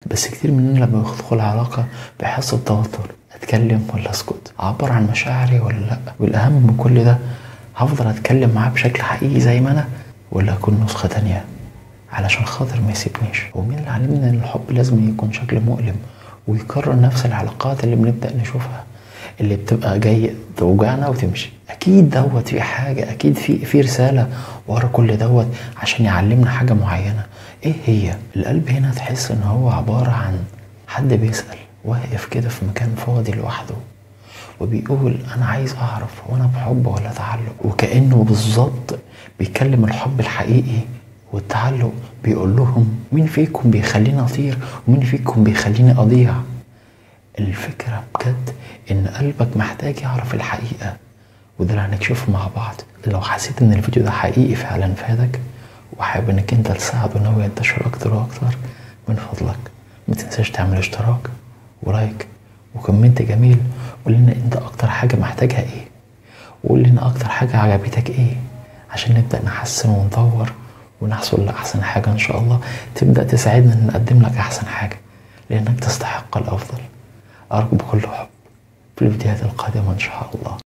بس كتير مننا لما بيدخل علاقة بيحس بتوتر، اتكلم ولا اسكت، اعبر عن مشاعري ولا لا، والاهم من كل ده هفضل اتكلم معاه بشكل حقيقي زي ما انا ولا اكون نسخة تانية علشان خاطر ما يسيبنيش. ومين اللي علمنا ان الحب لازم يكون شكل مؤلم ويكرر نفس العلاقات اللي بنبدأ نشوفها اللي بتبقى جاي توجعنا وتمشي؟ اكيد دوت في حاجة، اكيد في رسالة ورا كل دوت عشان يعلمنا حاجة معينة. ايه هي؟ القلب هنا تحس ان هو عبارة عن حد بيسأل واقف كده في مكان فاضي لوحده وبيقول انا عايز اعرف هو انا بحب ولا تعلق، وكأنه بالظبط بيكلم الحب الحقيقي والتعلق، بيقول لهم مين فيكم بيخليني اطير ومين فيكم بيخليني اضيع. الفكرة بجد ان قلبك محتاج يعرف الحقيقة، وده اللي هنكشفه مع بعض. لو حسيت ان الفيديو ده حقيقي فعلا فادك وحابب انك انت تساعده ان هو ينتشر اكتر واكتر، من فضلك ما تنساش تعمل اشتراك ولايك وكومنت جميل. قول لنا انت اكتر حاجة محتاجها ايه، وقول لنا اكتر حاجة عجبتك ايه عشان نبدأ نحسن ونطور ونحصل لأحسن حاجة ان شاء الله تبدأ تساعدنا ان نقدم لك احسن حاجة، لانك تستحق الافضل. ارجو بكل حب في الفيديوهات القادمة ان شاء الله.